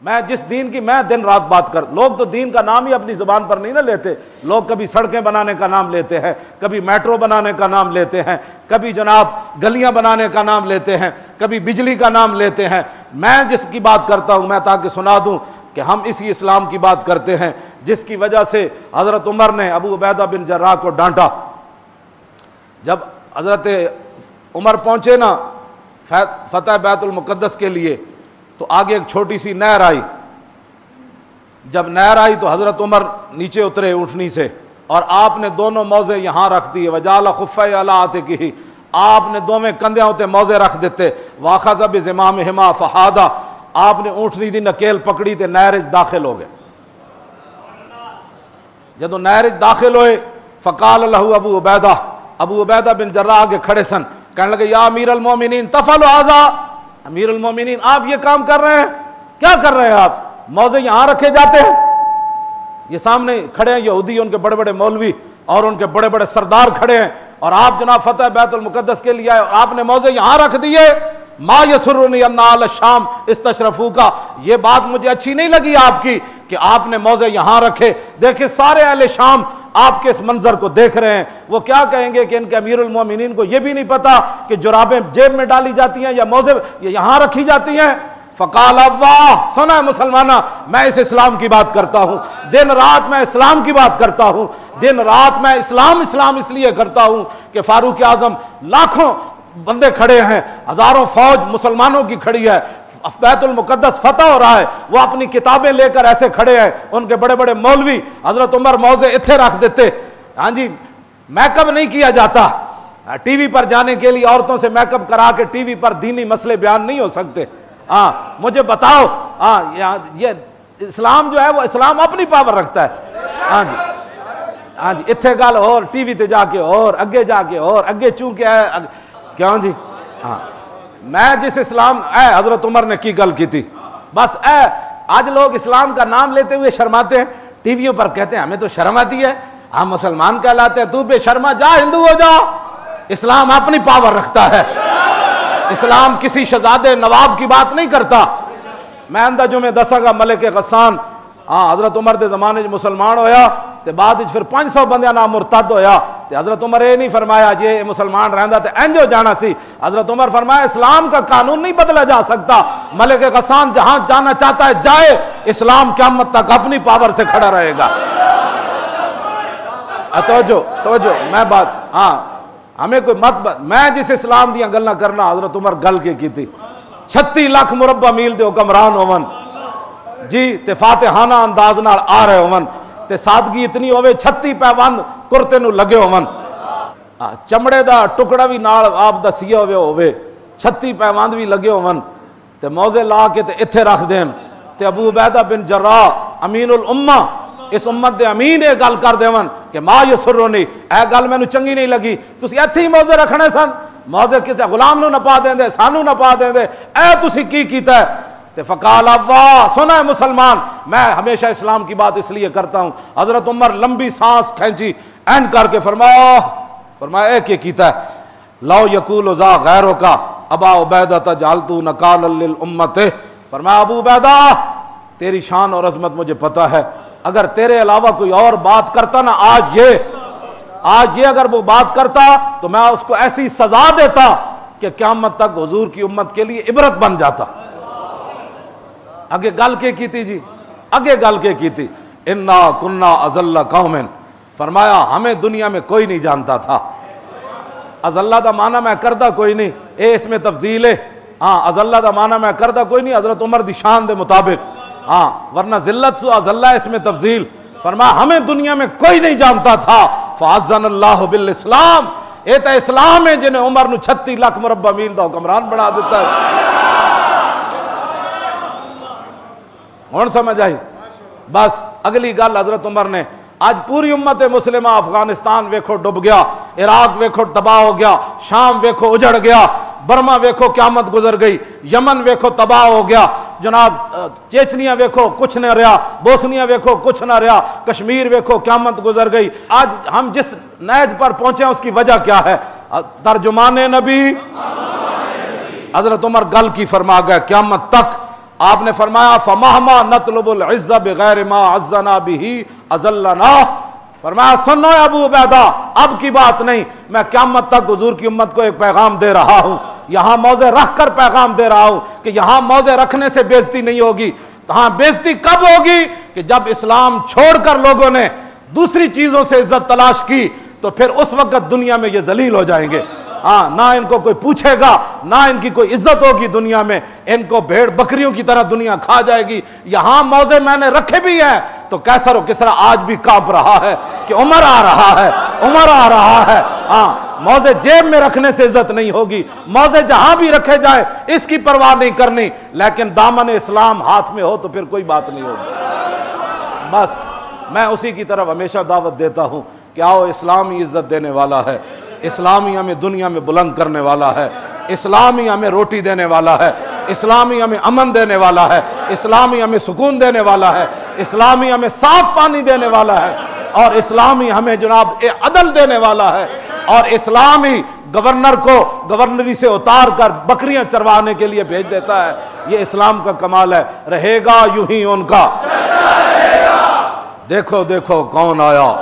میں جس دین کی میں دن رات بات کر، لوگ تو دین کا نام ہی اپنی زبان پر نہیں نہ لیتے، لوگ کبھی سڑکیں بنانے کا نام لیتے ہیں، کبھی میٹرو بنانے کا نام لیتے ہیں، کبھی جناب گلیاں بنانے کا نام لیتے ہیں، کبھی بجلی کا نام لیتے ہیں۔ میں جس کی بات کرتا ہوں، میں تاکہ سنا دوں کہ ہم اسی اسلام کی بات کرتے ہیں جس کی وجہ سے حضرت عمر نے ابو عبیدہ بن جراح کو ڈانٹا۔ جب حضرت عمر پہنچے نا فتح بیت المقدس کے لیے تو آگے ایک چھوٹی سی نہر آئی، جب نہر آئی تو حضرت عمر نیچے اترے اونٹنی سے اور آپ نے دونوں موزے یہاں رکھ دیے، وجعل خفیہ علی عاتقہ، آپ نے دونوں کندھیاں تے موزے رکھ دیتے، واخذ بزمامہما فحادا، آپ نے اونٹنی دی نکیل پکڑی تے نہر داخل ہو گئے۔ جدو نہر داخل ہوئے فقال لہ ابو عبیدہ بن جراح آگے کھڑے سن، کہنے لگے یا امیر المومنین تفعل ھذا، امیر المومنین آپ یہ کام کر رہے ہیں، کیا کر رہے ہیں آپ؟ موزے یہاں رکھے جاتے ہیں؟ یہ سامنے کھڑے ہیں یہودی، ان کے بڑے بڑے مولوی اور ان کے بڑے بڑے سردار کھڑے ہیں، اور آپ جناب فتح بیت المقدس کے لیے آئے اور آپ نے موزے یہاں رکھ دیے۔ ما یسرنی ان اہل الشام استشرفوکا، یہ بات مجھے اچھی نہیں لگی آپ کی کہ آپ نے موزے یہاں رکھے۔ دیکھیں سارے اہل شام آپ کے اس منظر کو دیکھ رہے ہیں، وہ کیا کہیں گے کہ ان کے امیر المومنین کو یہ بھی نہیں پتا کہ جرابیں جیب میں ڈالی جاتی ہیں یا موزے یہاں رکھی جاتی ہیں۔ فقال واہ، سنا ہے مسلمانہ، میں اس اسلام کی بات کرتا ہوں، دن رات میں اسلام کی بات کرتا ہوں، دن رات میں اسلام اس لیے کرتا ہوں کہ فاروق اعظم لاکھوں بندے کھڑے ہیں، ہزاروں فوج مسلمانوں کی کھڑی ہے، بیت المقدس فتح ہو رہا ہے، وہ اپنی کتابیں لے کر ایسے کھڑے ہیں، ان کے بڑے بڑے مولوی، حضرت عمر موزے اتھے رکھ دیتے۔ ہاں جی، میک اپ نہیں کیا جاتا، ٹی وی پر جانے کے لیے عورتوں سے میک اپ کرا کے ٹی وی پر دینی مسئلے بیان نہیں ہو سکتے۔ ہاں مجھے بتاؤ، ہاں یہ اسلام جو ہے وہ اسلام اپنی پاور رکھتا ہے۔ ہاں جی ہاں جی، اتھے گل اور ٹی وی تے جا کے اور اگے جا کے اور اگے چونکہ ہے کیوں جی۔ ہاں میں جس اسلام حضرت عمر نے کی گل کی تھی، بس آج لوگ اسلام کا نام لیتے ہوئے شرماتے ہیں، ٹی ویوں پر کہتے ہیں ہمیں تو شرم آتی ہے، ہم مسلمان کہلاتے ہیں، تو بے شرما جا ہندو ہو جا۔ اسلام اپنی پاور رکھتا ہے، اسلام کسی شہزادے نواب کی بات نہیں کرتا۔ میں اندہ جو میں دسا گا ملک غسان حضرت عمر دے زمانے جو مسلمان ہویا تے بعد پھر 500 بندیاں نام مرتد ہویا تے حضرت عمر یہ نہیں فرمایا جی مسلمان رہندا تے انج ہو جانا سی، حضرت عمر فرمایا اسلام کا قانون نہیں بدلا جا سکتا، ملک غسان جہاں جانا چاہتا ہے جائے، اسلام قیامت تک اپنی پاور سے کھڑا رہے گا۔ توجہ میں بات ہمیں کوئی میں جس اسلام دیاں گلاں کرنا حضرت عمر گل کی تھی، 36 لاکھ مربع میل دے حکمران ہون جی تے فاتحانہ انداز نال آ رہے ہون تے سادگی اتنی ہوئے 36 پیوند کرتے نو لگے ہون، چمڑے دا ٹکڑا بھی نال آپ دا سیا ہوئے 36 پیوند بھی لگے ہون تے موزے لا کے تے اتھے رکھ دین تے ابو عبیدہ بن جراح امین الامہ اس امت دے امین یہ گل کر دیون کہ ما یسرنی، اے گل مینوں چنگی نہیں لگی، تسی ایتھے ہی موزے رکھنے سن، موزے کسے غلام نو نہ پا دیندے، سانو نہ پا دیندے، اے تسی کی کیتا ہے؟ تے فقال واہ، سنا ہے مسلمان، میں ہمیشہ اسلام کی بات اس لیے کرتا ہوں۔ حضرت عمر لمبی سانس کھینچی، اینڈ کر کے فرمایا اے کیا کیتا ہے؟ لو یقول ذا غیرو کا ابا عبیدہ جعلتو نکالا للامت، فرمایا ابو عبیدہ تیری شان اور عظمت مجھے پتا ہے، اگر تیرے علاوہ کوئی اور بات کرتا نا آج یہ اگر وہ بات کرتا تو میں اس کو ایسی سزا دیتا کہ قیامت تک حضور کی امت کے لیے عبرت بن جاتا۔ اگے گل کی تھی جی، اگے گل کی تھی، انا کنا اذل قوم، فرمایا ہمیں دنیا میں کوئی نہیں جانتا تھا۔ اذلہ دا معنی میں کردہ کوئی نہیں، اس میں تفضیل ہے، اذلہ دا معنی میں کردہ کوئی نہیں حضرت عمر دی شان دے مطابق، ورنہ ذلت سو اذلہ اس میں تفضیل، فرمایا ہمیں دنیا میں کوئی نہیں جانتا تھا، فعزن اللہ بالاسلام، یہ تو اسلام ہے جنہیں عمر نو 36 لاکھ مربع میل دا حکمران بنا دیتا ہے۔ ہون سمجھ آئی؟ بس اگلی گل حضرت عمر نے، آج پوری امت مسلمہ افغانستان ویکھو ڈب گیا، عراق ویکھو تباہ ہو گیا، شام ویکھو اجڑ گیا، برما ویکھو قیامت گزر گئی، یمن ویکھو تباہ ہو گیا، جناب چیچنیا ویکھو کچھ نہ رہا، بوسنیا ویکھو کچھ نہ رہا، کشمیر ویکھو قیامت گزر گئی۔ آج ہم جس نیج پر پہنچے ہیں اس کی وجہ کیا ہے؟ ترجمان نبی حضرت عمر گل کی فرما گئے، قیامت تک آپ نے فرمایا فمہما نطلب العز بغیر ما عزنا به اذلنا، فرمایا سنو ابو عبیدہ اب کی بات نہیں، میں قیامت تک حضور کی امت کو ایک پیغام دے رہا ہوں، یہاں موضع رکھ کر پیغام دے رہا ہوں کہ یہاں موضع رکھنے سے بے عزتی نہیں ہوگی۔ ہاں بے عزتی کب ہوگی کہ جب اسلام چھوڑ کر لوگوں نے دوسری چیزوں سے عزت تلاش کی تو پھر اس وقت دنیا میں یہ ذلیل ہو جائیں گے۔ ہاں نہ ان کو کوئی پوچھے گا، نہ ان کی کوئی عزت ہوگی دنیا میں، ان کو بھیڑ بکریوں کی طرح دنیا کھا جائے گی۔ یہاں موضع میں نے رکھے بھی ہیں تو کیسر و کسرا آج بھی کانپ رہا ہے کہ عمر آ رہا ہے، عمر آ رہا ہے۔ ہاں موضع جیب میں رکھنے سے عزت نہیں ہوگی، موضع جہاں بھی رکھے جائے اس کی پرواہ نہیں کرنی، لیکن دامن اسلام ہاتھ میں ہو تو پھر کوئی بات نہیں ہوگی۔ بس میں اسی کی طرف ہمیشہ دعوت دیتا ہوں کہ آؤ، اسلام ہی عزت دینے والا ہے، اسلام ہی ہمیں دنیا میں بلند کرنے والا ہے، اسلام ہی ہمیں روٹی دینے والا ہے، اسلام ہی ہمیں امن دینے والا ہے، اسلام ہی ہمیں سکون دینے والا ہے، اسلام ہی ہمیں صاف پانی دینے والا ہے، اور اسلام ہی ہمیں جناب عدل دینے والا ہے، اور اسلام ہی گورنر کو گورنری سے اتار کر بکریاں چروانے کے لیے بھیج دیتا ہے۔ یہ اسلام کا کمال ہے۔ رہے گا یوں ہی ان کا، دیکھو دیکھو کون آیا۔